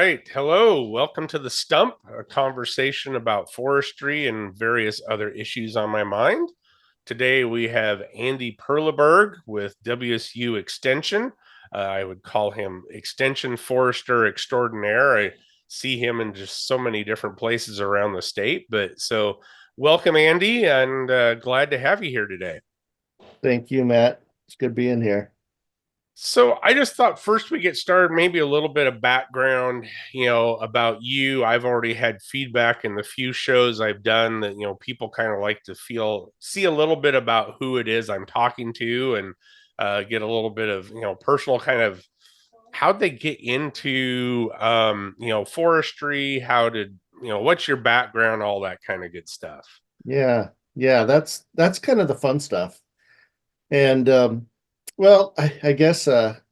right. Hello. Welcome to the Stump, a conversation about forestry and various other issues on my mind. Today we have Andy Perleberg with WSU Extension. I would call him Extension Forester Extraordinaire. I see him in just so many different places around the state. Welcome, Andy, and glad to have you here today. Thank you, Matt. It's good being here. So I just thought first we get started, maybe a little bit of background, about you. I've already had feedback in the few shows I've done that, people kind of like to see a little bit about who it is I'm talking to and get a little bit of, personal kind of how'd they get into, forestry, what's your background, all that kind of good stuff. Yeah, that's kind of the fun stuff. And I guess I'll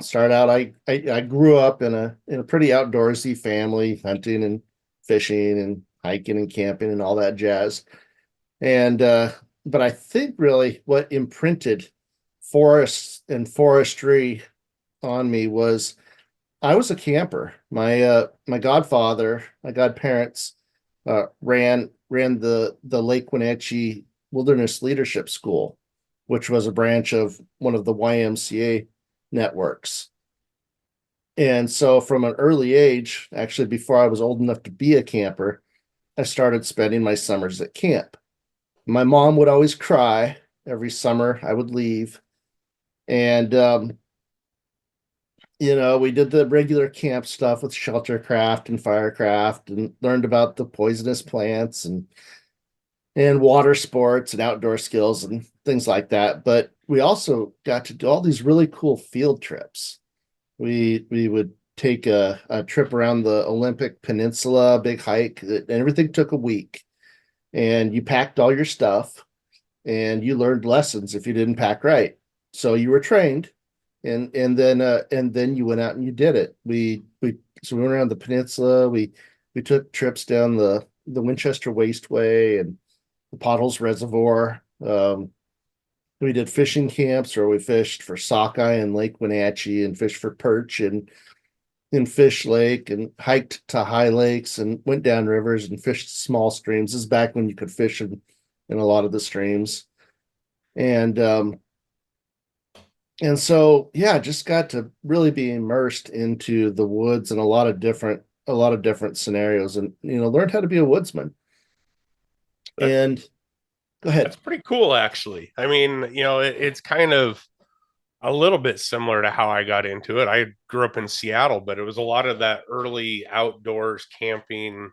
start out. I grew up in a pretty outdoorsy family, hunting and fishing and hiking and camping and all that jazz. And but I think really what imprinted forests and forestry on me was I was a camper. My godfather, my godparents ran the Lake Wenatchee Wilderness Leadership School, which was a branch of one of the YMCA networks. And so from an early age, actually before I was old enough to be a camper, I started spending my summers at camp. My mom would always cry every summer I would leave. And we did the regular camp stuff with sheltercraft and firecraft and learned about the poisonous plants and water sports and outdoor skills and things like that. But we also got to do all these really cool field trips. We would take a trip around the Olympic Peninsula, big hike, and everything took a week. And you packed all your stuff and you learned lessons if you didn't pack right. So you were trained and then you went out and you did it. We went around the peninsula. We took trips down the Winchester Wasteway and the Potholes Reservoir. We did fishing camps where we fished for sockeye in Lake Wenatchee and fished for perch in Fish Lake and hiked to high lakes and went down rivers and fished small streams. This is back when you could fish in a lot of the streams. And and so yeah, just got to really be immersed into the woods and a lot of different scenarios and learned how to be a woodsman. That, And go ahead. that's pretty cool, actually. I mean, it's kind of a little bit similar to how I got into it. I grew up in Seattle, but it was a lot of that early outdoors camping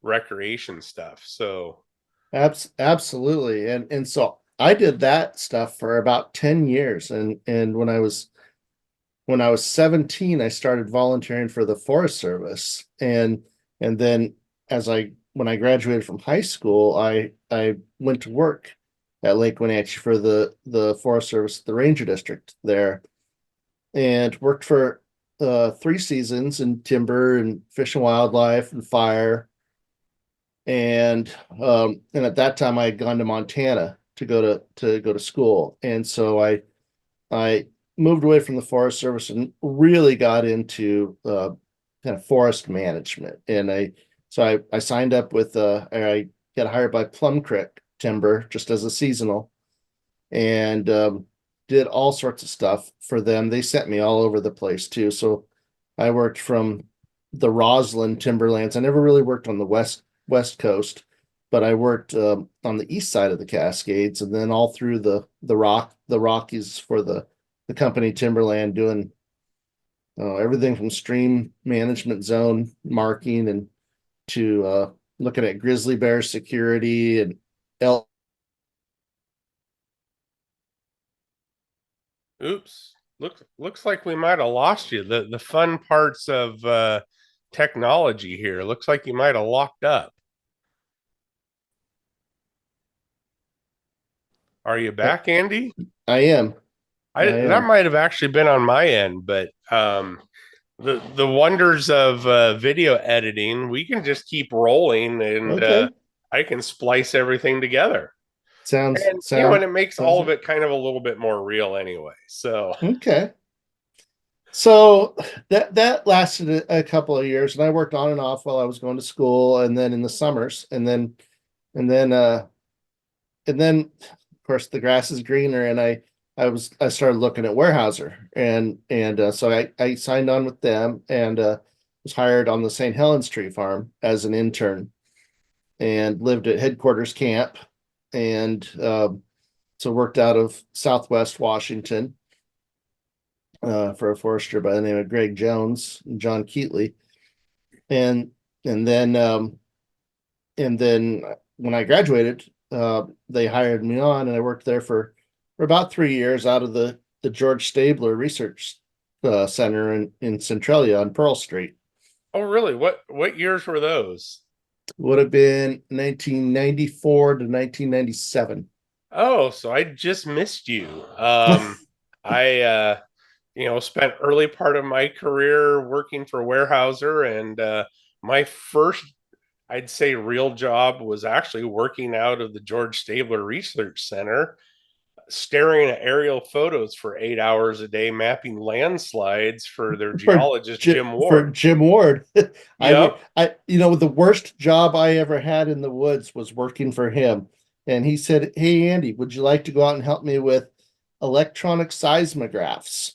recreation stuff. So, Absolutely. And so I did that stuff for about 10 years. And when I was 17, I started volunteering for the Forest Service. And then when I graduated from high school, I went to work at Lake Wenatchee for the Forest Service, the Ranger District there, and worked for 3 seasons in timber and fish and wildlife and fire. And at that time I had gone to Montana to go to school. And so I moved away from the Forest Service and really got into kind of forest management. And I signed up with I got hired by Plum Creek Timber just as a seasonal and did all sorts of stuff for them. They sent me all over the place too. So I worked from the Roslyn timberlands. I never really worked on the west coast, but I worked on the east side of the Cascades and then all through the Rockies for the company Timberland, doing everything from stream management zone marking and to looking at grizzly bear security and elk. oops. Looks like we might have lost you. The fun parts of technology here. Looks like you might have locked up. Are you back, Andy? I am. I I that am. might have actually been on my end, but the wonders of video editing, we can just keep rolling and Okay. I can splice everything together. Sounds And sound it makes sounds all of it kind of a little bit more real anyway. So okay. So that lasted a couple of years, and I worked on and off while I was going to school, and then in the summers, and then and then of course the grass is greener, and I started looking at Warehouser, and so I signed on with them, and was hired on the St. Helens tree farm as an intern, and lived at headquarters camp, and so worked out of Southwest Washington for a forester by the name of Greg Jones and John Keatley, and and then and then when I graduated, they hired me on, and I worked there for about 3 years out of the George Stabler Research Center in Centralia on Pearl Street. Oh, really? What years were those? Would have been 1994 to 1997. Oh, so I just missed you. I spent early part of my career working for Weyerhaeuser, and my first, I'd say, real job was actually working out of the George Stabler Research Center, staring at aerial photos for 8 hours a day, mapping landslides for their for geologist Jim for Ward. Jim Ward. I mean, Yep. the worst job I ever had in the woods was working for him. And he said, "Hey Andy, would you like to go out and help me with electronic seismographs?"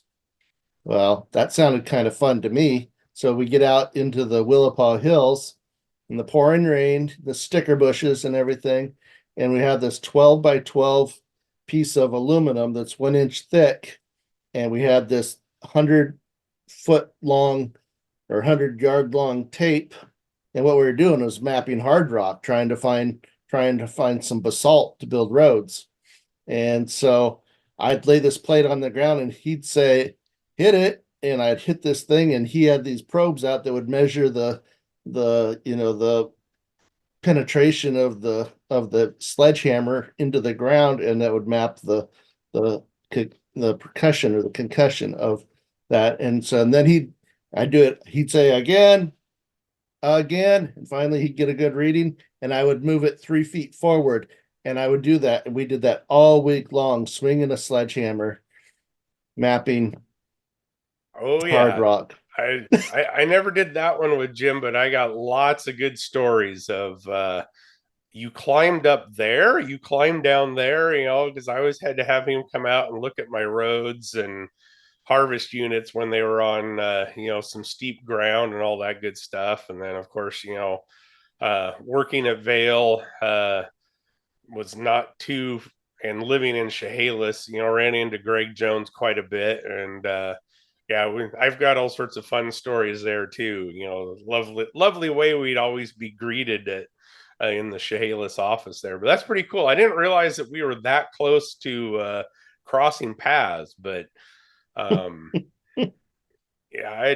Well, that sounded kind of fun to me. So we get out into the Willapa Hills in the pouring rain, the sticker bushes and everything, and we have this 12 by 12 piece of aluminum that's 1 inch thick, and we had this 100 foot long or 100 yard long tape. And what we were doing was mapping hard rock, trying to find some basalt to build roads. And so I'd lay this plate on the ground, and he'd say, "Hit it." And I'd hit this thing, and he had these probes out that would measure the penetration of the sledgehammer into the ground, and that would map the the percussion or the concussion of that. And then I'd do it. He'd say again, again, and finally he'd get a good reading, and I would move it 3 feet forward, and I would do that, and we did that all week long, swinging a sledgehammer, mapping Oh hard yeah. rock. I never did that one with Jim, but I got lots of good stories of you climbed up there, you climbed down there, because I always had to have him come out and look at my roads and harvest units when they were on some steep ground and all that good stuff. And then of course, working at Vale, was not too, and living in Chehalis, ran into Greg Jones quite a bit. And yeah, I've got all sorts of fun stories there too. Lovely way we'd always be greeted at in the Chehalis office there. But that's pretty cool. I didn't realize that we were that close to crossing paths. But um, yeah,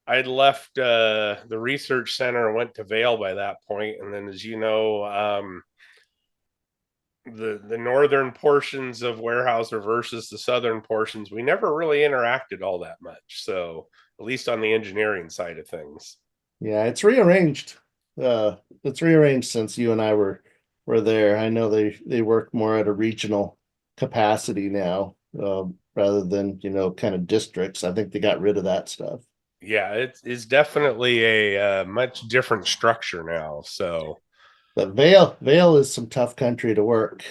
I'd left the research center and went to Vale by that point, and then as you know, the northern portions of Weyerhaeuser versus the southern portions, we never really interacted all that much. So at least on the engineering side of things. Yeah, it's rearranged since you and I were there. I know they work more at a regional capacity now, rather than, kind of districts. I think they got rid of that stuff. Yeah, it's definitely a much different structure now. So, But Vale is some tough country to work.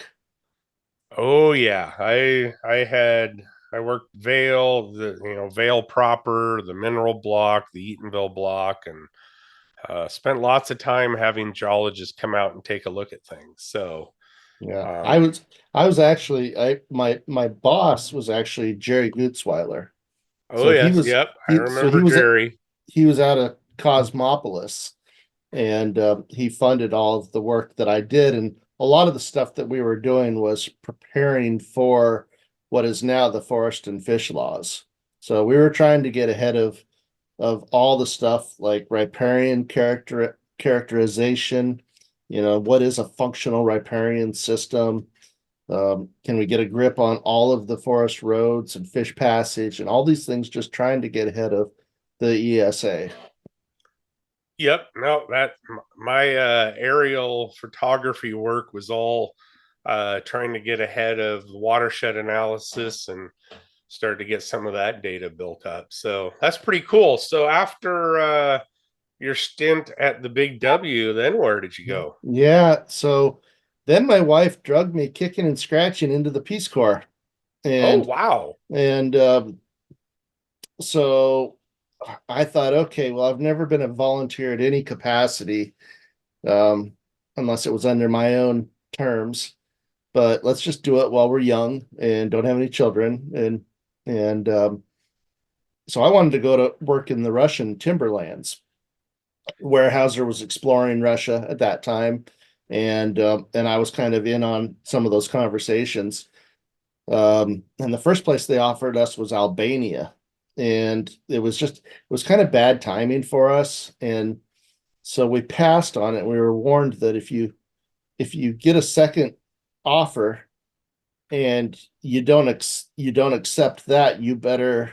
oh yeah, I worked Vale, the Vale proper, the Mineral Block, the Eatonville Block, and spent lots of time having geologists come out and take a look at things. So, Yeah, um, I was actually I my boss was actually Jerry Gutzweiler. oh So yes, yep, I he remember was Jerry. he was out of Cosmopolis, and he funded all of the work that I did, and a lot of the stuff that we were doing was preparing for what is now the forest and fish laws. So we were trying to get ahead of all the stuff like riparian characterization. What is a functional riparian system? Can we get a grip on all of the forest roads and fish passage and all these things, just trying to get ahead of the ESA? Yep, no, that my aerial photography work was all trying to get ahead of the watershed analysis and start to get some of that data built up. So that's pretty cool. So after your stint at the Big W, then where did you go? Yeah, so then my wife drugged me kicking and scratching into the Peace Corps, Oh, and wow. and so I thought, okay, well, I've never been a volunteer at any capacity, um, unless it was under my own terms. But let's just do it while we're young and don't have any children. And so I wanted to go to work in the Russian timberlands. Weyerhaeuser was exploring Russia at that time, and I was kind of in on some of those conversations. And the first place they offered us was Albania, and it was kind of bad timing for us, and so we passed on it. We were warned that if you get a second offer and you don't accept that, you better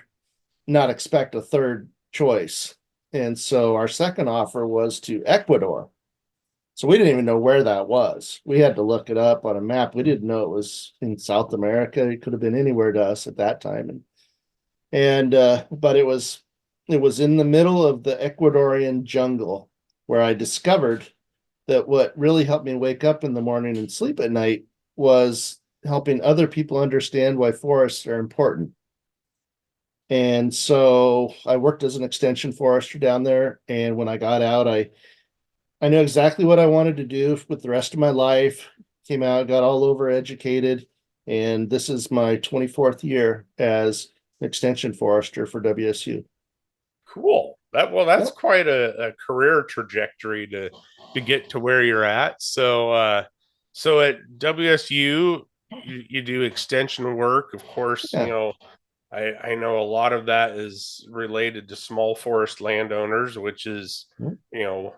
not expect a third choice. And so our second offer was to Ecuador. So we didn't even know where that was. We had to look it up on a map. We didn't know it was in South America. It could have been anywhere to us at that time. And but it was in the middle of the Ecuadorian jungle where I discovered that what really helped me wake up in the morning and sleep at night was helping other people understand why forests are important. And so I worked as an extension forester down there. And when I got out, I knew exactly what I wanted to do with the rest of my life. Came out, got all over educated, and this is my 24th year as extension forester for WSU. Cool. That's Yep. quite a career trajectory to get to where you're at. So so at WSU you do extension work. Of course, Yeah. I know a lot of that is related to small forest landowners, which is, you know,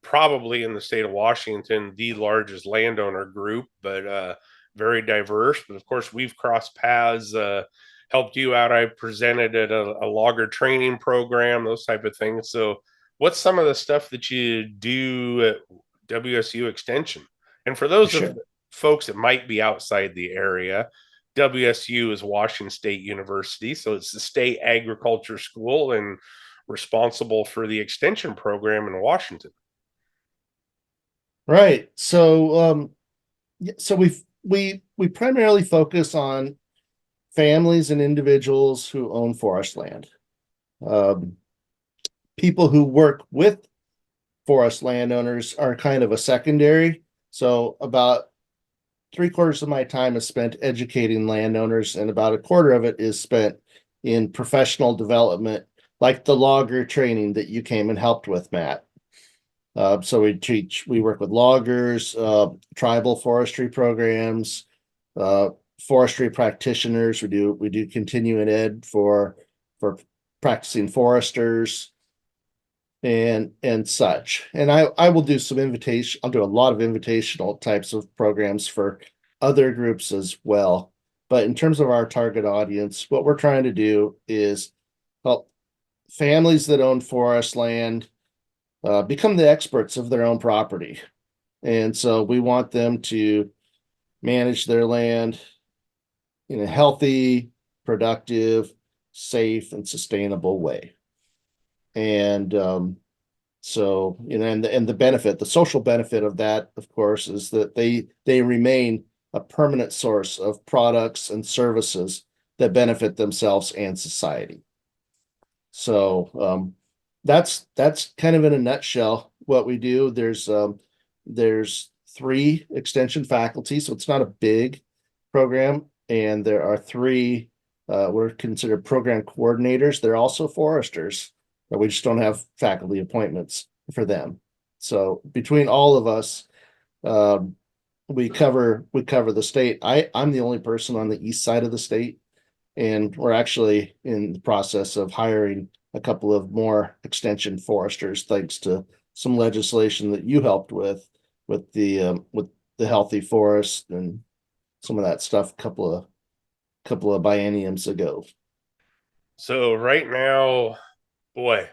probably in the state of Washington, the largest landowner group, but very diverse. But of course, we've crossed paths, helped you out. I presented at a logger training program, those type of things. So, what's some of the stuff that you do at WSU Extension? And for those of Sure. folks that might be outside the area, WSU is Washington State University, so it's the state agriculture school and responsible for the extension program in Washington. Right. So we primarily focus on families and individuals who own forest land. Um, People who work with forest landowners are kind of a secondary. So about three-quarters of my time is spent educating landowners, and about a quarter of it is spent in professional development, like the logger training that you came and helped with, Matt. So we work with loggers, tribal forestry programs, uh, forestry practitioners. We do continuing ed for practicing foresters and such. And I will do some invitation. I'll do a lot of invitational types of programs for other groups as well. But in terms of our target audience, what we're trying to do is help families that own forest land become the experts of their own property. And so we want them to manage their land in a healthy, productive, safe, and sustainable way. And so, and the benefit, the social benefit of that, of course, is that they remain a permanent source of products and services that benefit themselves and society. So that's kind of in a nutshell what we do. There's three extension faculty, so it's not a big program, and there are three. We're considered program coordinators. They're also foresters, but we just don't have faculty appointments for them. So between all of us, um, we cover the state. I'm the only person on the east side of the state, and we're actually in the process of hiring a couple of more extension foresters, thanks to some legislation that you helped with the healthy forest and some of that stuff couple of bienniums ago. So right now, boy,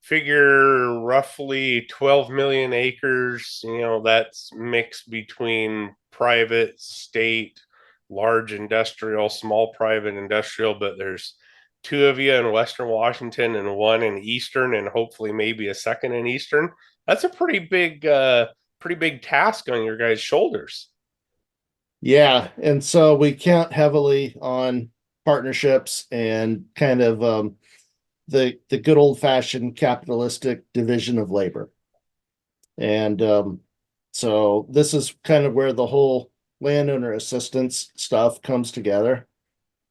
figure roughly 12 million acres. That's mixed between private, state, large industrial, small private industrial, but there's two of you in Western Washington and one in Eastern, and hopefully maybe a second in Eastern. That's a pretty big task on your guys' shoulders. Yeah, and so we count heavily on partnerships and kind of the good old fashioned capitalistic division of labor. And so this is kind of where the whole landowner assistance stuff comes together.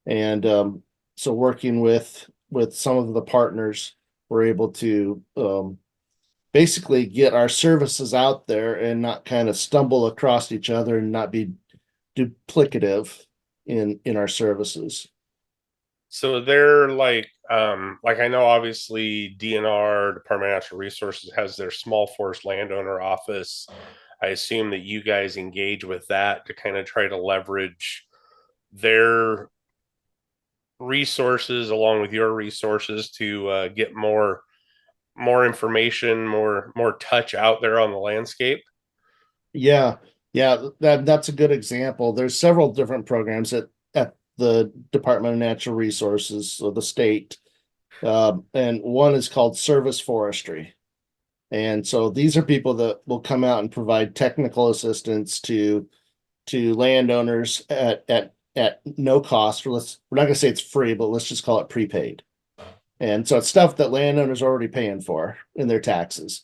And so working with some of the partners, we're able to basically get our services out there and not kind of stumble across each other and not be duplicative in our services. So they're like I know obviously DNR, Department of Natural Resources, has their small forest landowner office. I assume that you guys engage with that to kind of try to leverage their resources along with your resources to get more information, more touch out there on the landscape. Yeah, yeah, that's a good example. There's several different programs at the Department of Natural Resources, so the state, and one is called service forestry. And so these are people that will come out and provide technical assistance to landowners at no cost. We're not going to say it's free, but let's just call it prepaid. And so it's stuff that landowners are already paying for in their taxes,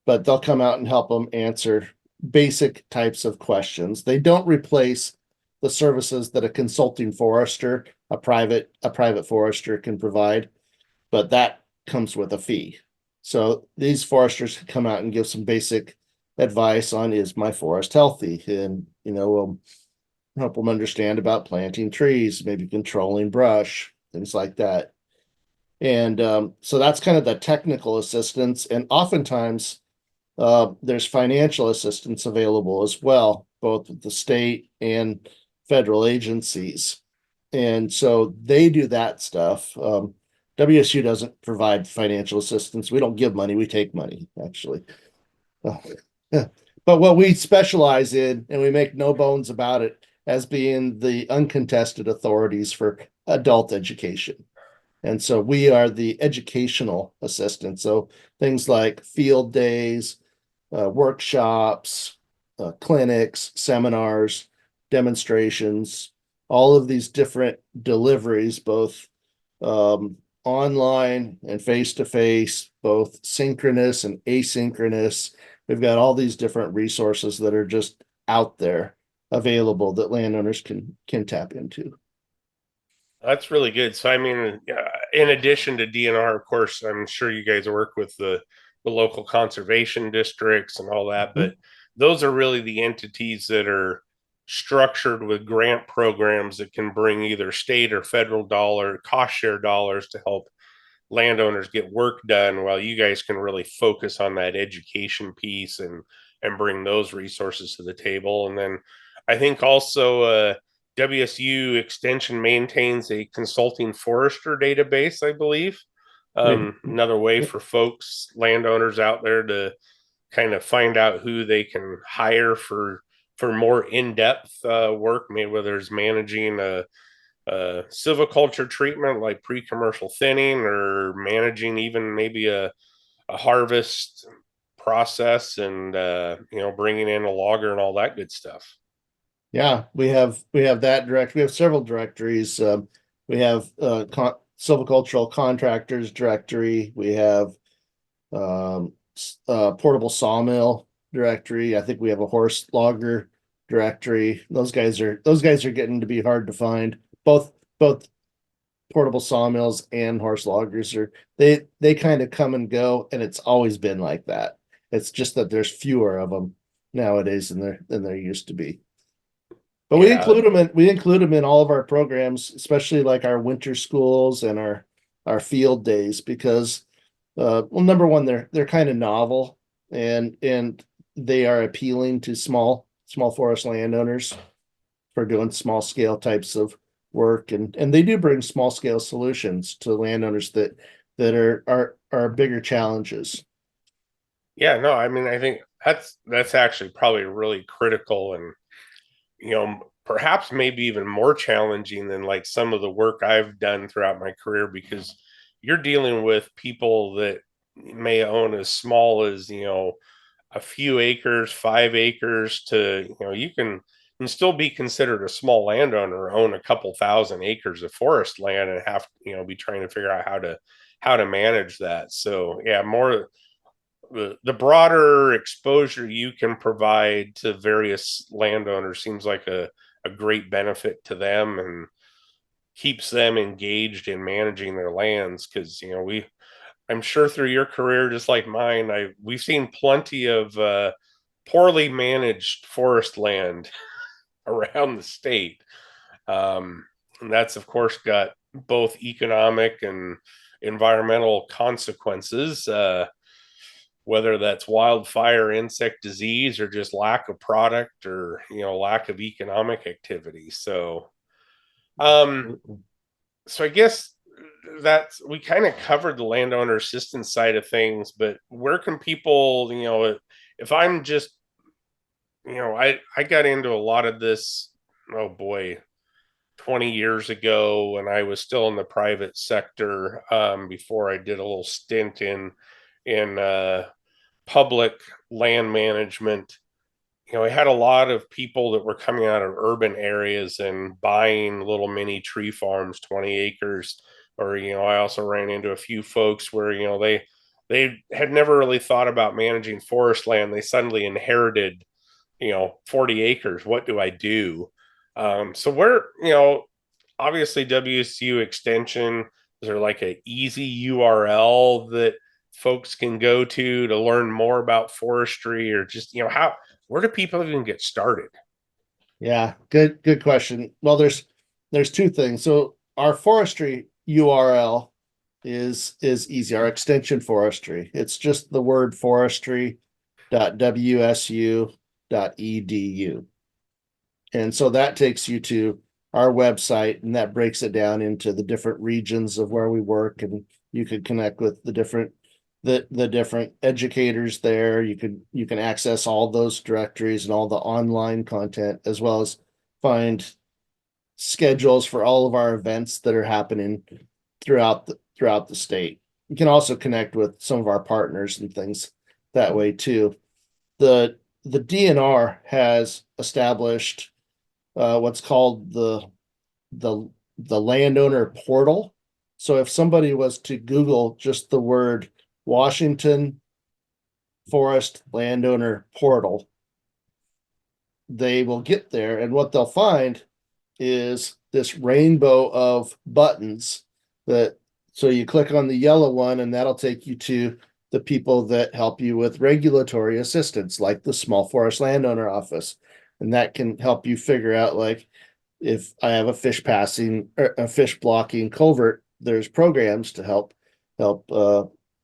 but they'll come out and help them answer basic types of questions. They don't replace the services that a consulting forester, a private forester can provide, but that comes with a fee. So these foresters come out and give some basic advice on, is my forest healthy, and help them understand about planting trees, maybe controlling brush, things like that. And so that's kind of the technical assistance. And oftentimes there's financial assistance available as well, both with the state and federal agencies. And so they do that stuff. WSU doesn't provide financial assistance. We don't give money, we take money, actually. Uh, but what we specialize in, and we make no bones about it, as being the uncontested authorities for adult education. And so we are the educational assistant. So things like field days, workshops, clinics, seminars, demonstrations, all of these different deliveries, both online and face to face, both synchronous and asynchronous. We've got all these different resources that are just out there available that landowners can tap into. That's really good. So, I mean, in addition to DNR, of course, I'm sure you guys work with the local conservation districts and all that, but Mhm. those are really the entities that are structured with grant programs that can bring either state or federal cost share dollars to help landowners get work done while you guys can really focus on that education piece and bring those resources to the table. And then I think also WSU Extension maintains a consulting forester database, I believe. We, Another way for folks, landowners out there, to kind of find out who they can hire for more in-depth work, maybe whether it's managing a silviculture treatment like pre-commercial thinning, or managing even maybe a harvest process, and bringing in a logger and all that good stuff. yeah, we have that direct. We have several directories. We have silvicultural contractors directory. We have portable sawmill directory. I think we have a horse logger directory. Those guys are getting to be hard to find. Both portable sawmills and horse loggers are they kind of come and go, and it's always been like that. It's just that there's fewer of them nowadays than there used to be. But we Yeah, include them in all of our programs, especially like our winter schools and our field days, because well, number one, they're kind of novel, and they are appealing to small forest landowners for doing small scale types of work, and they do bring small scale solutions to landowners that are bigger challenges. yeah, no, I mean, I think that's actually probably really critical, and perhaps maybe even more challenging than like some of the work I've done throughout my career, because you're dealing with people that may own as small as, a few acres, 5 acres, to, you can still be considered a small landowner, own a couple thousand acres of forest land, and have, be trying to figure out how to manage that. So yeah, more the broader exposure you can provide to various landowners seems like a great benefit to them, and keeps them engaged in managing their lands. Because I'm sure through your career, just like mine, we've seen plenty of poorly managed forest land around the state. And that's of course got both economic and environmental consequences, whether that's wildfire, insect disease, or just lack of product, or lack of economic activity. Um, so I guess that's we kind of covered the landowner assistance side of things, but where can people, if I'm just, I got into a lot of this, oh boy, 20 years ago when I was still in the private sector, before I did a little stint in public land management. I had a lot of people that were coming out of urban areas and buying little mini tree farms, 20 acres. Or, I also ran into a few folks where, they had never really thought about managing forest land. They suddenly inherited, 40 acres. What do I do? So we're, obviously WSU extension, is there like a easy URL that folks can go to learn more about forestry, or just, where do people even get started? Yeah, good question. Well, there's two things. So our forestry URL is easy. Our extension forestry. It's just the word forestry.wsu.edu. And so that takes you to our website, and that breaks it down into the different regions of where we work, and you could connect with the different educators there. You can access all those directories and all the online content, as well as find schedules for all of our events that are happening throughout the state. You can also connect with some of our partners and things that way too. The DNR has established what's called the the landowner portal. So if somebody was to Google just the word Washington Forest Landowner Portal, they will get there, and what they'll find is this rainbow of buttons that so you click on the yellow one, and that'll take you to the people that help you with regulatory assistance, like the small forest landowner office. And that can help you figure out, like, if I have a fish passing or a fish blocking culvert, there's programs to help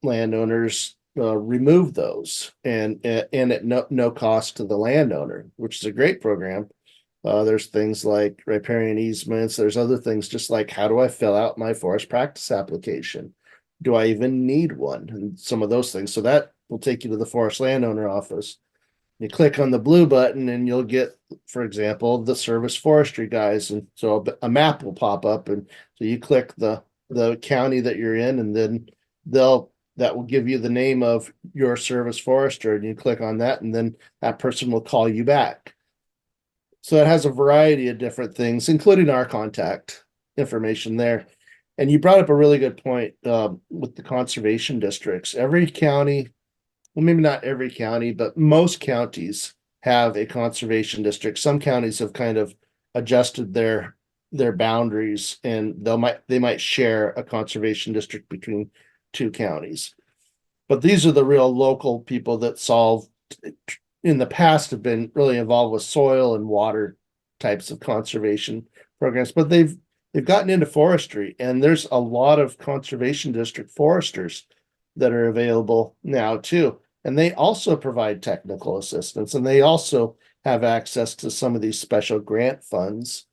landowners remove those, and at no cost to the landowner, which is a great program. There's things like riparian easements. There's other things, just like, how do I fill out my forest practice application? Do I even need one? And some of those things. So that will take you to the forest landowner office. You click on the blue button and you'll get, for example, the service forestry guys. And so a map will pop up. And so you click the county that you're in, and then that will give you the name of your service forester. And you click on that, and then that person will call you back. So it has a variety of different things, including our contact information there. And you brought up a really good point with the conservation districts. Every county, well, maybe not every county, but most counties have a conservation district. Some counties have kind of adjusted their boundaries, and they might share a conservation district between two counties. But these are the real local people that solve, in the past, have been really involved with soil and water types of conservation programs, but they've gotten into forestry, and there's a lot of conservation district foresters that are available now too. And they also provide technical assistance, and they also have access to some of these special grant funds,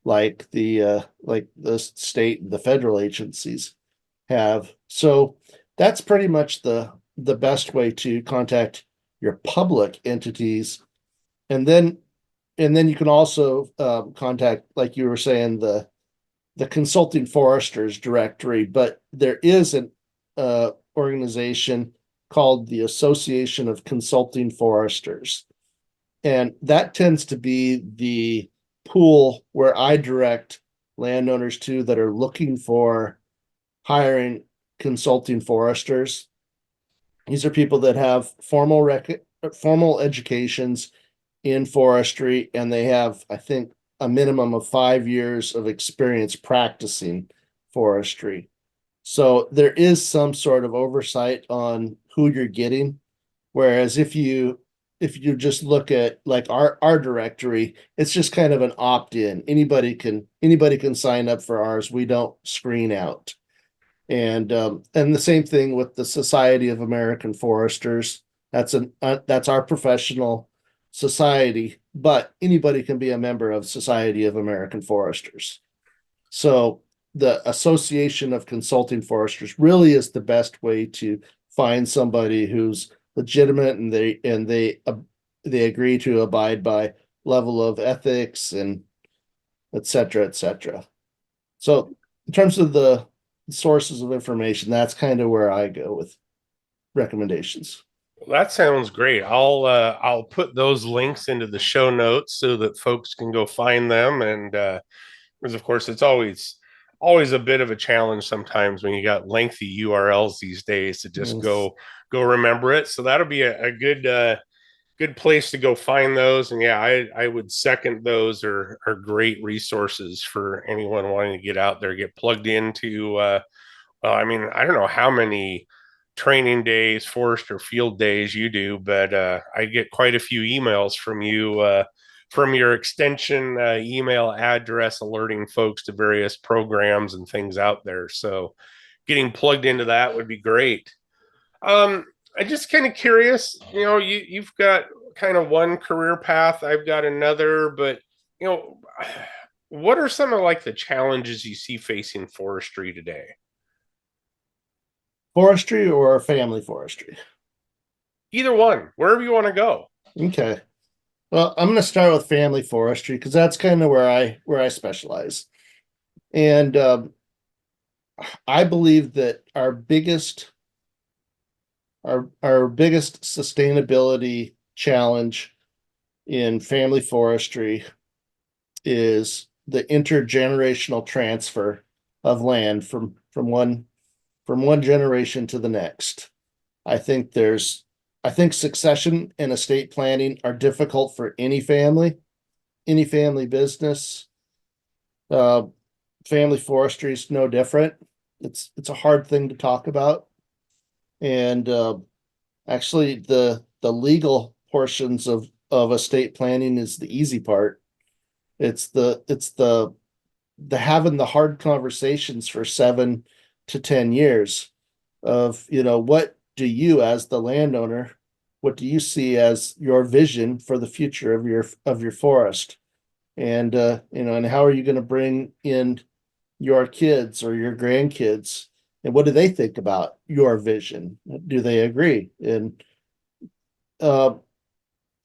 like the state and the federal agencies have. So that's pretty much the best way to contact your public entities. And then and then you can also contact, like you were saying, the consulting foresters directory, but there is an organization called the Association of Consulting Foresters. And that tends to be the pool where I direct landowners to that are looking for hiring consulting foresters. These are people that have formal educations in forestry, and they have, I think, a minimum of 5 years of experience practicing forestry. So there is some sort of oversight on who you're getting. Whereas if you just look at like our directory, it's just kind of an opt-in. Anybody can sign up for ours. We don't screen out. And the same thing with the Society of American Foresters. That's our professional society, but anybody can be a member of Society of American Foresters. So the Association of Consulting Foresters really is the best way to find somebody who's legitimate, and they agree to abide by level of ethics and et cetera, et cetera. So in terms of the sources of information, that's kind of where I go with recommendations. That sounds great. I'll put those links into the show notes so that folks can go find them. And because of course it's always a bit of a challenge sometimes when you got lengthy URLs these days to just Yes. go remember it. So that'll be a good place to go find those. And yeah, I would second those are great resources for anyone wanting to get out there, get plugged into I mean, I don't know how many training days, forest or field days you do, but I get quite a few emails from you from your extension email address alerting folks to various programs and things out there. So getting plugged into that would be great. Um, I'm just kind of curious, you've got kind of one career path, I've got another, but you know, what are some of like the challenges you see facing forestry today? Forestry or family forestry? Either one, wherever you want to go. Okay. Well, I'm going to start with family forestry because that's kind of where I specialize. And I believe that our biggest sustainability challenge in family forestry is the intergenerational transfer of land from one generation to the next. I think there's I think succession and estate planning are difficult for any family business. Uh, Family forestry is no different. It's a hard thing to talk about, and actually the legal portions of estate planning is the easy part. It's the having the hard conversations for 7 to 10 years of, what do you as the landowner, what do you see as your vision for the future of your forest? And and how are you going to bring in your kids or your grandkids? And what do they think about your vision? Do they agree? And uh,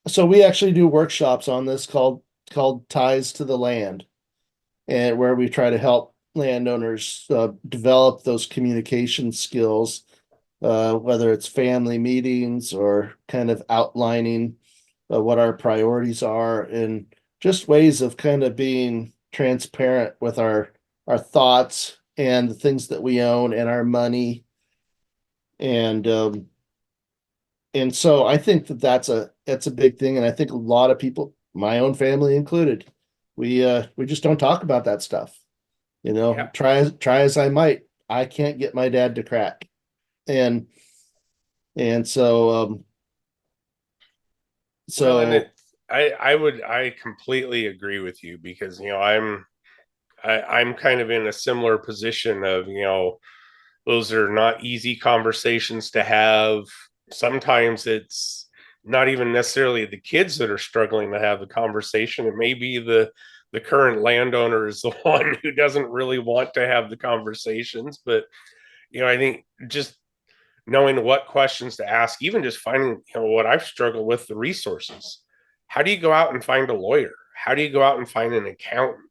so we actually do workshops on this called Ties to the Land, and where we try to help landowners develop those communication skills, whether it's family meetings or kind of outlining what our priorities are, and just ways of kind of being transparent with our thoughts and the things that we own and our money. And so I think that's a big thing, and I think a lot of people, my own family included, we just don't talk about that stuff. Yeah. Try as I might, I can't get my dad to crack. And and so Well, and so I completely agree with you because I'm kind of in a similar position of, those are not easy conversations to have. Sometimes it's not even necessarily the kids that are struggling to have the conversation. It may be the current landowner is the one who doesn't really want to have the conversations. But I think just knowing what questions to ask, even just finding, what I've struggled with, the resources. How do you go out and find a lawyer? How do you go out and find an accountant?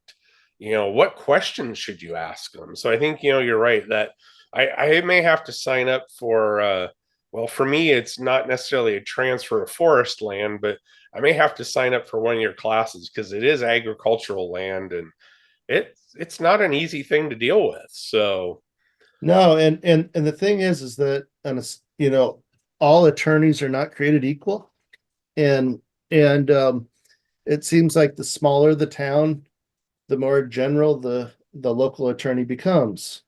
What questions should you ask them? So I think, you're right that I may have to sign up for, well, for me, it's not necessarily a transfer of forest land, but I may have to sign up for one of your classes because it is agricultural land and it's not an easy thing to deal with. So No, and the thing is that all attorneys are not created equal, and and it seems like the smaller the town, the more general the local attorney becomes.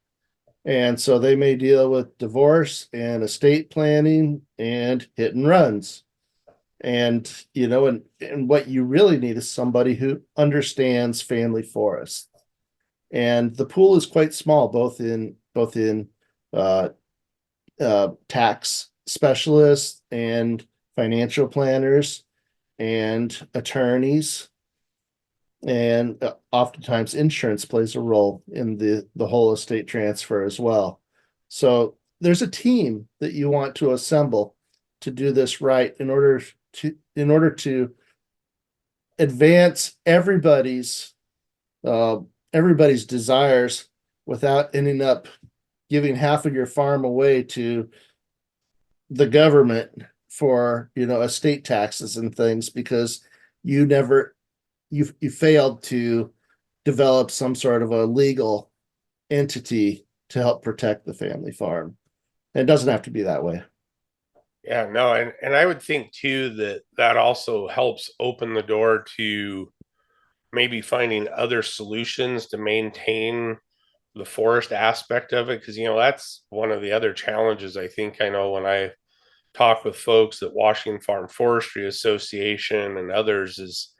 And so they may deal with divorce and estate planning and hit and runs. And and what you really need is somebody who understands family forests. And the pool is quite small, both in uh, tax specialists and financial planners and attorneys, and oftentimes insurance plays a role in the whole estate transfer as well. So there's a team that you want to assemble to do this right in order to advance uh, everybody's desires without ending up giving half of your farm away to the government for estate taxes and things because you never you failed to develop some sort of a legal entity to help protect the family farm. It doesn't have to be that way. yeah, no, and I would think too that that also helps open the door to maybe finding other solutions to maintain the forest aspect of it, because that's one of the other challenges. I think I know when I talk with folks at Washington Farm Forestry Association and others is,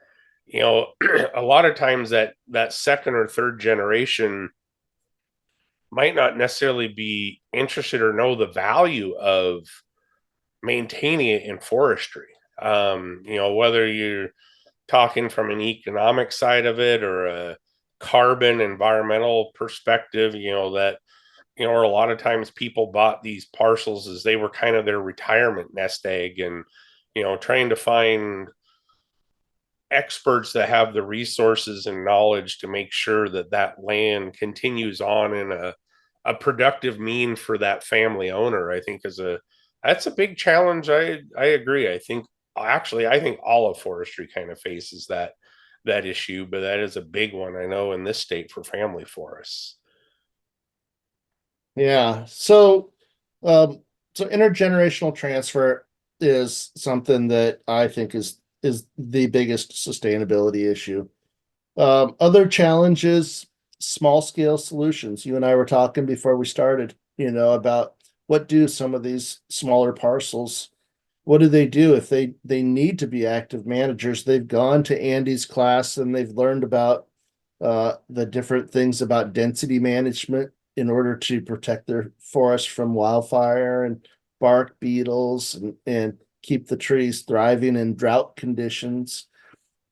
a lot of times that second or third generation might not necessarily be interested or know the value of maintaining it in forestry. Whether you're talking from an economic side of it or a carbon environmental perspective, that or a lot of times people bought these parcels as they were kind of their retirement nest egg, and trying to find experts that have the resources and knowledge to make sure that that land continues on in a productive mean for that family owner, I think is a that's a big challenge. I agree. I think all of forestry kind of faces that issue, but that is a big one I know in this state for family forests. Yeah. So intergenerational transfer is something that I think is the biggest sustainability issue. Other challenges, small scale solutions. You and I were talking before we started, about what do some of these smaller parcels, what do they do if they need to be active managers? They've gone to Andy's class and they've learned about the different things about density management in order to protect their forest from wildfire and bark beetles and keep the trees thriving in drought conditions.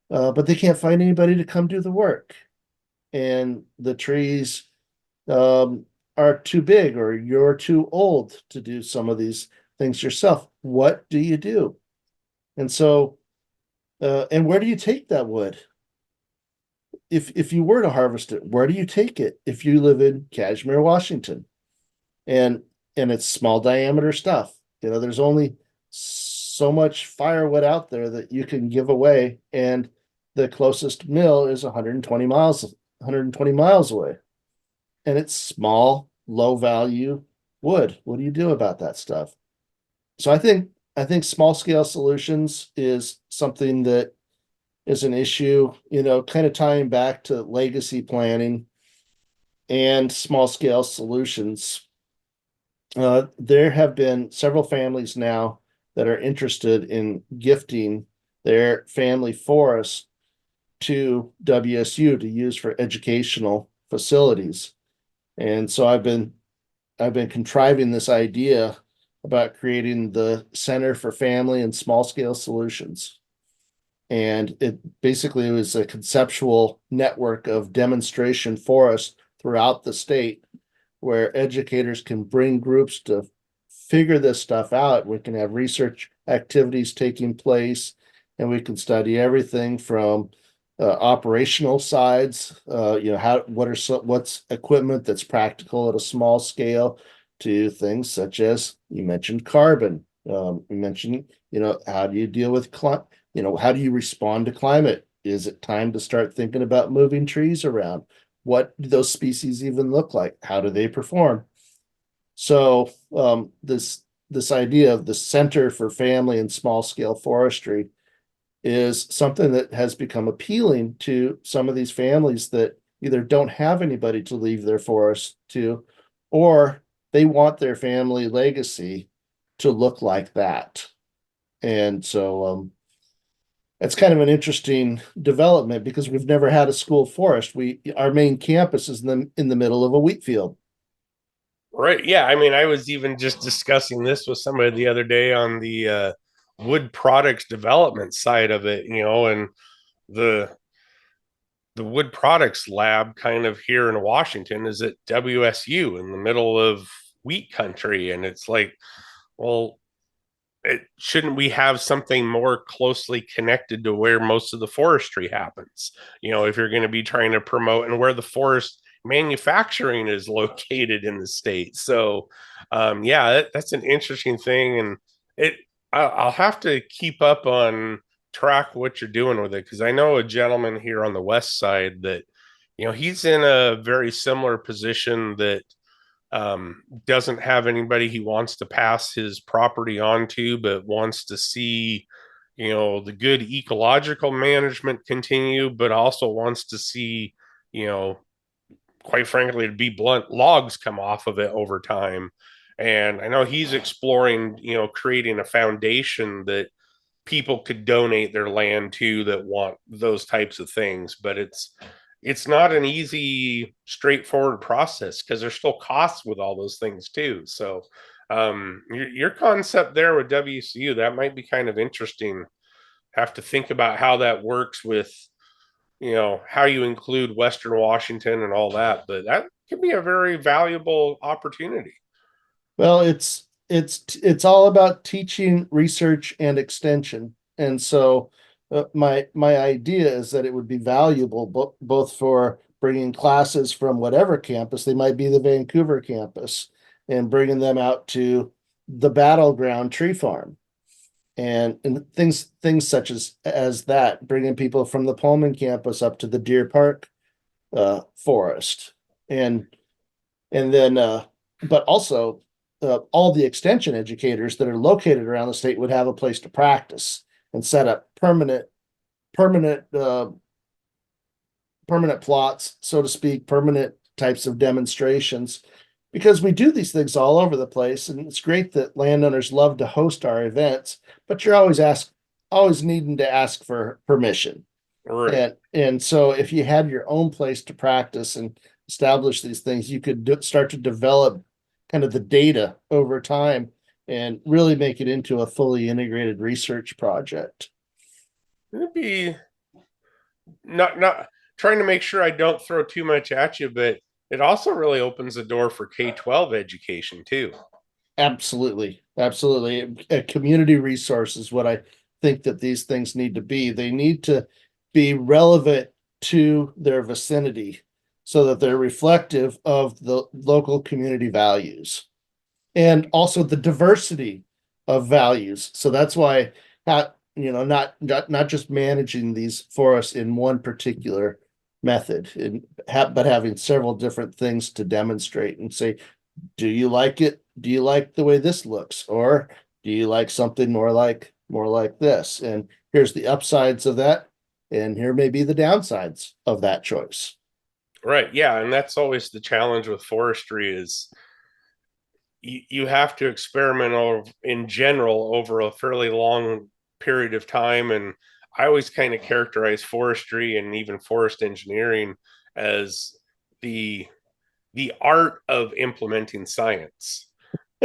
But they can't find anybody to come do the work. And the trees um, are too big or you're too old to do some of these things yourself. What do you do? And so, and where do you take that wood? If you were to harvest it, where do you take it? If you live in Kashmir, Washington, and and it's small diameter stuff, there's only so much firewood out there that you can give away, and the closest mill is 120 miles away, and it's small, low value wood. What do you do about that stuff? So I think small scale solutions is something that is an issue, kind of tying back to legacy planning and small scale solutions. There have been several families now that are interested in gifting their family forest to WSU to use for educational facilities. And so I've been contriving this idea about creating the Center for Family and Small Scale Solutions. And it basically was a conceptual network of demonstration forests throughout the state where educators can bring groups to figure this stuff out. We can have research activities taking place, and we can study everything from operational sides, how what's equipment that's practical at a small scale, to things such as you mentioned carbon. You mentioned, how do you deal with how do you respond to climate? Is it time to start thinking about moving trees around? What do those species even look like? How do they perform? So this idea of the Center for Family and Small Scale Forestry is something that has become appealing to some of these families that either don't have anybody to leave their forest to, or they want their family legacy to look like that. And so that's kind of an interesting development because we've never had a school forest. Our main campus is in the middle of a wheat field. Right. Yeah. I mean, I was even just discussing this with somebody the other day on the wood products development side of it, and the the wood products lab kind of here in Washington is at WSU in the middle of wheat country. And it's like, well, shouldn't we have something more closely connected to where most of the forestry happens? If you're going to be trying to promote and where the forest manufacturing is located in the state. So, yeah, that's an interesting thing, and it I'll have to keep up on track what you're doing with it because I know a gentleman here on the west side that he's in a very similar position that doesn't have anybody he wants to pass his property on to, but wants to see, the good ecological management continue, but also wants to see, you know, quite frankly, to be blunt, logs come off of it over time. And I know he's exploring, creating a foundation that people could donate their land to that want those types of things, but it's not an easy straightforward process because there's still costs with all those things too. So your concept there with WCU, that might be kind of interesting. Have to think about how that works with how you include Western Washington and all that, but that could be a very valuable opportunity. Well, it's all about teaching, research, and extension. And so, my idea is that it would be valuable both for bringing classes from whatever campus, they might be the Vancouver campus, and bringing them out to the Battleground Tree Farm, and things such as that, bringing people from the Pullman campus up to the Deer Park forest, and and then but also all the extension educators that are located around the state would have a place to practice and set up permanent permanent plots, so to speak, permanent types of demonstrations, because we do these things all over the place, and it's great that landowners love to host our events, but you're always needing to ask for permission. Right. And so if you had your own place to practice and establish these things, you could start to develop kind of the data over time and really make it into a fully integrated research project. It'd be not trying to make sure I don't throw too much at you, but it also really opens the door for K-12 education too. Absolutely. Absolutely. A community resource is what I think that these things need to be. They need to be relevant to their vicinity so that they're reflective of the local community values and also the diversity of values. So that's why, not just managing these forests in one particular method, but having several different things to demonstrate and say, do you like it? Do you like the way this looks? Or do you like something more like this? And here's the upsides of that. And here may be the downsides of that choice. Right. Yeah. And that's always the challenge with forestry is you have to experiment in general over a fairly long period of time. And I always kind of characterize forestry and even forest engineering as the the art of implementing science.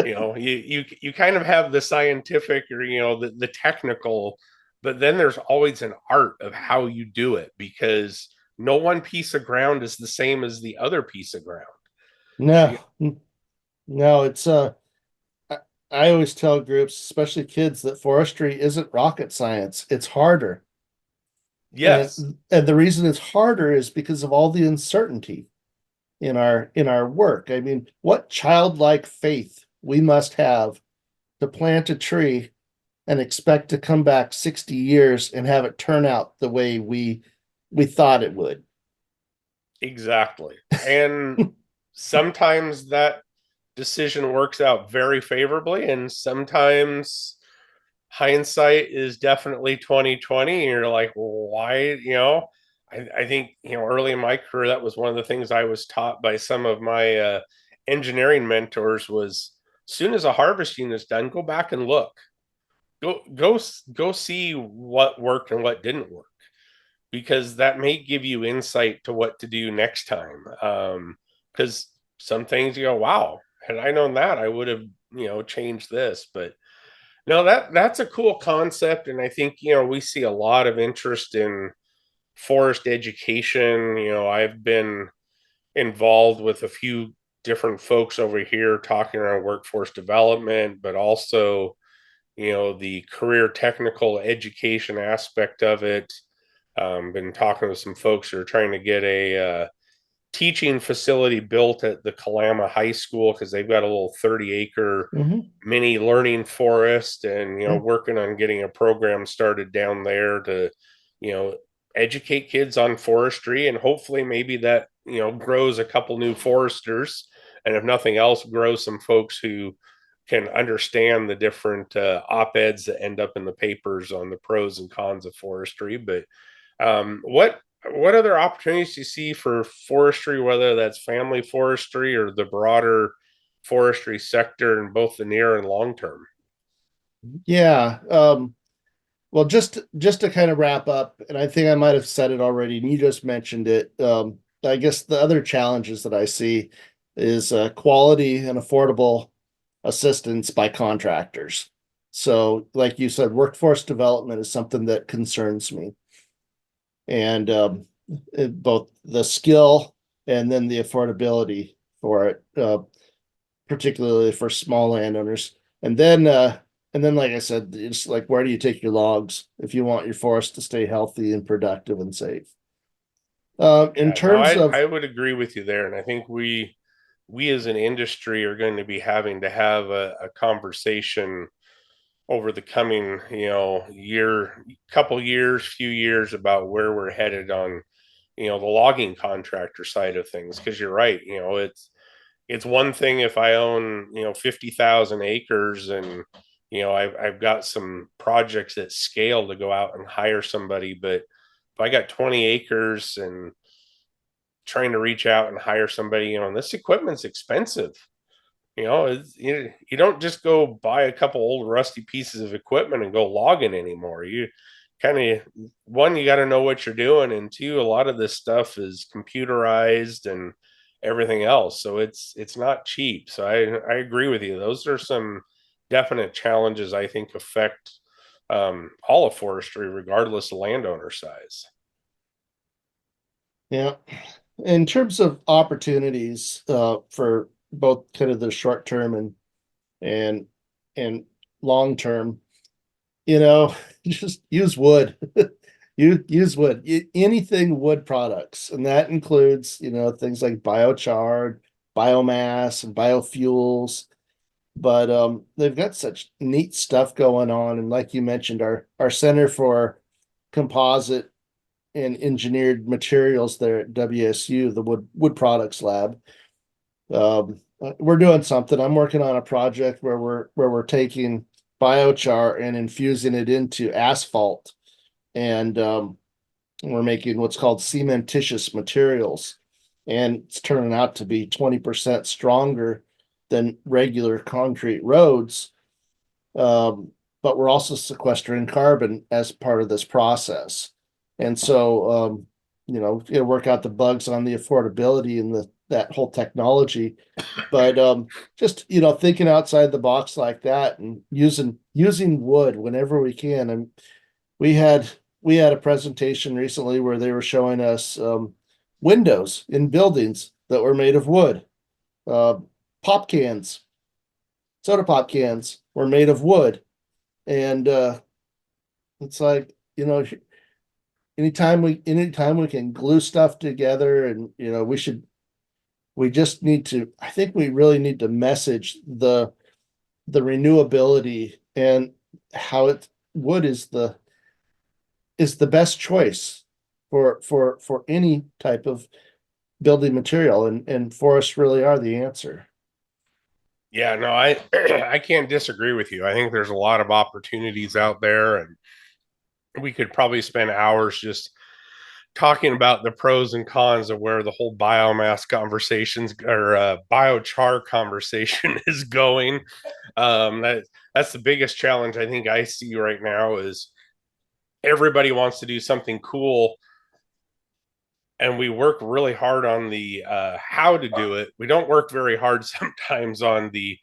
You kind of have the scientific or the technical, but then there's always an art of how you do it because no one piece of ground is the same as the other piece of ground. No, no, I I always tell groups, especially kids, that forestry isn't rocket science. It's harder. Yes, And the reason it's harder is because of all the uncertainty in our work. I mean, what childlike faith we must have to plant a tree and expect to come back 60 years and have it turn out the way we thought it would. exactly. And sometimes that decision works out very favorably, and sometimes hindsight is definitely 2020. And you're like, well, why? I think early in my career, that was one of the things I was taught by some of my engineering mentors was, as soon as a harvest unit is done, go back and look. Go see what worked and what didn't work, because that may give you insight to what to do next time. Because some things you go, wow, had I known that, I would have changed this. But no, that's a cool concept, and I think we see a lot of interest in forest education. I've been involved with a few different folks over here talking around workforce development, but also the career technical education aspect of it. Been talking with some folks who are trying to get a teaching facility built at the Kalama High School, because they've got a little 30-acre Mhm. mini learning forest, and Yeah. working on getting a program started down there to you know educate kids on forestry, and hopefully maybe that grows a couple new foresters, and if nothing else, grow some folks who can understand the different op-eds that end up in the papers on the pros and cons of forestry. But what other opportunities do you see for forestry, whether that's family forestry or the broader forestry sector in both the near and long term? Yeah. Well, just to kind of wrap up, and I think I might have said it already, and you just mentioned it. I guess the other challenges that I see is quality and affordable assistance by contractors. So, like you said, workforce development is something that concerns me, and both the skill and then the affordability for it, particularly for small landowners. And then, like I said, it's like, where do you take your logs if you want your forest to stay healthy and productive and safe? In Yeah, no, terms I of, would agree with you there, and I think we as an industry are going to be having to have a conversation over the coming couple years, few years, about where we're headed on the logging contractor side of things. Because you're right, it's one thing if I own 50,000 acres, and I've got some projects that scale to go out and hire somebody. But if I got 20 acres and trying to reach out and hire somebody, and this equipment's expensive. You don't just go buy a couple old rusty pieces of equipment and go logging anymore. You kind of, one, you got to know what you're doing, and two, a lot of this stuff is computerized and everything else, so it's not cheap. So I agree with you. Those are some definite challenges I think affect all of forestry, regardless of landowner size. yeah, in terms of opportunities for both kind of the short term and and long term, you know, just use wood. You use wood, anything wood products, and that includes, things like biochar, biomass, and biofuels. But they've got such neat stuff going on, and like you mentioned, our Center for Composite and Engineered Materials there at WSU, the Wood Products Lab. We're doing something. I'm working on a project where we're taking biochar and infusing it into asphalt, and we're making what's called cementitious materials, and it's turning out to be 20% stronger than regular concrete roads. Um, but we're also sequestering carbon as part of this process. And so, work out the bugs on the affordability and that whole technology. But just thinking outside the box like that and using wood whenever we can. And we had we had a presentation recently where they were showing us windows in buildings that were made of wood. Uh, Pop cans, soda pop cans were made of wood, and it's like, anytime we can glue stuff together, and we just need to, I think we really need to message the renewability and how wood is the best choice for any type of building material, and forests really are the answer. Yeah, no, I I can't disagree with you. I think there's a lot of opportunities out there, and we could probably spend hours just talking about the pros and cons of where the whole biomass conversations or biochar conversation is going. That's the biggest challenge I think I see right now is everybody wants to do something cool, and we work really hard on the how to do it. We don't work very hard sometimes on the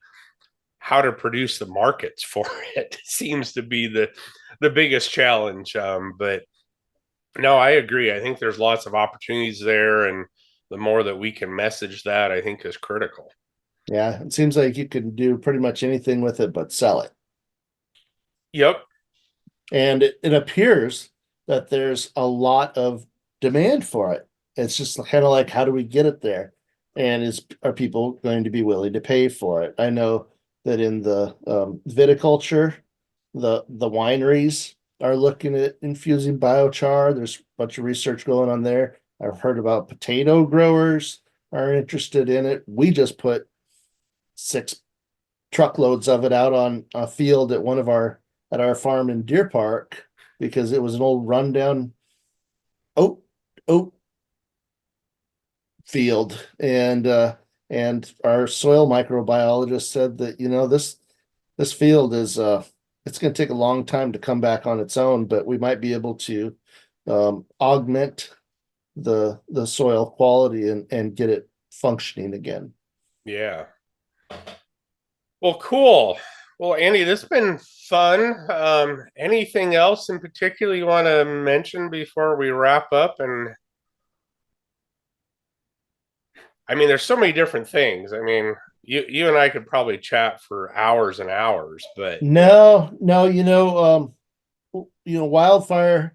how to produce the markets for it. It seems to be the biggest challenge. But no, I agree. I think there's lots of opportunities there, and the more that we can message that, I think is critical. Yeah, it seems like you can do pretty much anything with it but sell it. Yep. And it appears that there's a lot of demand for it. It's just kind of like, how do we get it there? And are people going to be willing to pay for it? I know that in the viticulture, the wineries are looking at infusing biochar. There's a bunch of research going on there. I've heard about potato growers are interested in it. We just put 6 truckloads of it out on a field at our farm in Deer Park because it was an old rundown oat oat field, and our soil microbiologist said that this field is it's going to take a long time to come back on its own, but we might be able to augment the soil quality and get it functioning again. Yeah. Well, cool. Well, Andy, this has been fun. Anything else in particular you want to mention before we wrap up? And I mean, there's so many different things. I mean, you and I could probably chat for hours and hours, but No, wildfire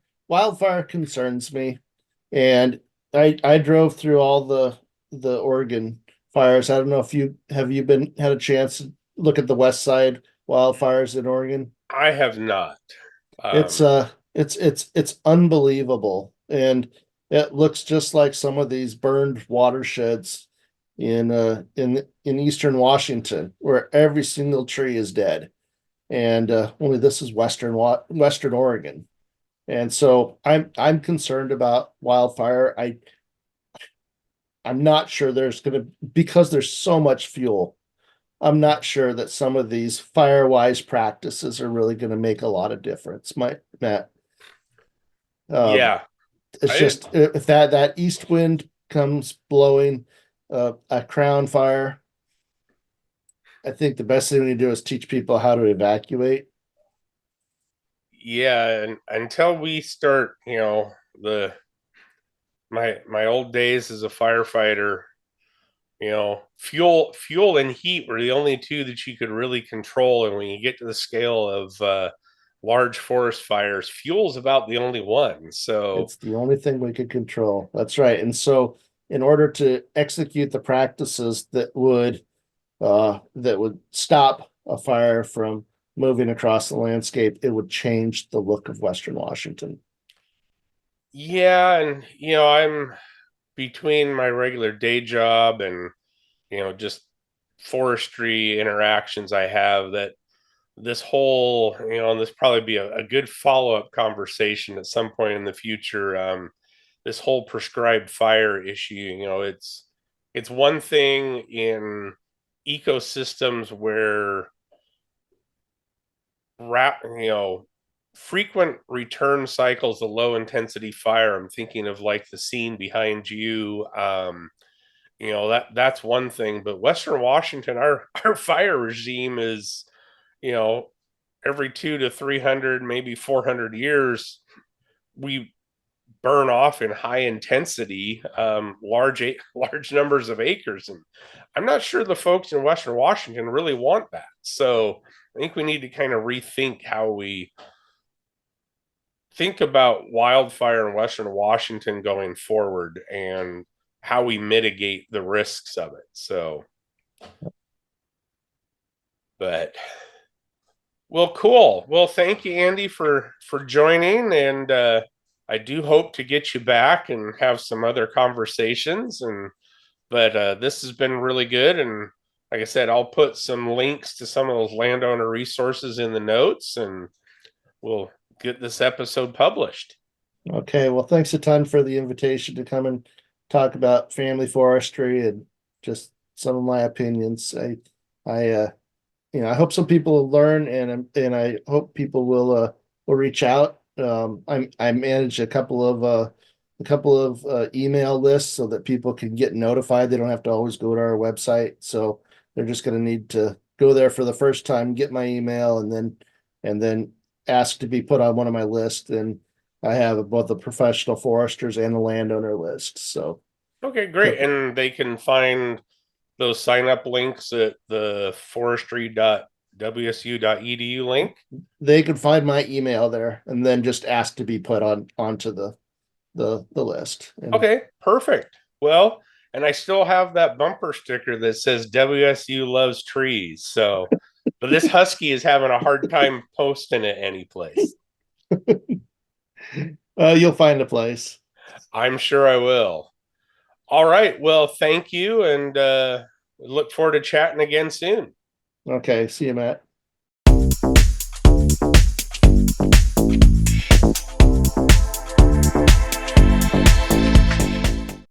concerns me, and I drove through all the Oregon fires. I don't know if you been had a chance to look at the West Side wildfires in Oregon. I have not. It's Um, it's unbelievable, and it looks just like some of these burned watersheds in eastern Washington, where every single tree is dead, and only this is Western Oregon. And so I'm concerned about wildfire. I'm not sure there's going to, because there's so much fuel. I'm not sure that some of these fire wise practices are really going to make a lot of difference. My Matt, um, yeah, it's I just if that east wind comes blowing a crown fire, I think the best thing we do is teach people how to evacuate. yeah, and until we start, the my old days as a firefighter, fuel and heat were the only two that you could really control. And when you get to the scale of large forest fires, fuel's about the only one. So It's the only thing we could control. That's right. And so, in order to execute the practices that would stop a fire from moving across the landscape, it would change the look of Western Washington. yeah, and I'm between my regular day job and just forestry interactions I have that this whole, and this probably be a good follow-up conversation at some point in the future. This whole prescribed fire issue, it's one thing in ecosystems where you know frequent return cycles of low intensity fire. I'm thinking of like the scene behind you. That's one thing, but Western Washington, our fire regime is, you know, every 2 to 300, maybe 400 years, we burn off in high intensity, large numbers of acres, and I'm not sure the folks in Western Washington really want that. So I think we need to kind of rethink how we think about wildfire in Western Washington going forward and how we mitigate the risks of it. So, but well, cool. Well, thank you, Andy, for joining, and I do hope to get you back and have some other conversations. And but this has been really good, and like I said, I'll put some links to some of those landowner resources in the notes, and we'll get this episode published. Okay, well, thanks a ton for the invitation to come and talk about family forestry and just some of my opinions. I I hope some people will learn, and I hope people will reach out. I manage a couple of email lists so that people can get notified. They don't have to always go to our website, so they're just going to need to go there for the first time, get my email, and then ask to be put on one of my lists. And I have both the professional foresters and the landowner list. So, Okay, great. And they can find those sign up links at the forestry.wsu.edu link. they can find my email there and then just ask to be put on onto the list. And Okay, perfect. Well, and I still have that bumper sticker that says WSU loves trees. So, but this husky is having a hard time posting it any place. you'll find a place. I'm sure I will. All right. Well, thank you, and look forward to chatting again soon. Okay, see you, Matt.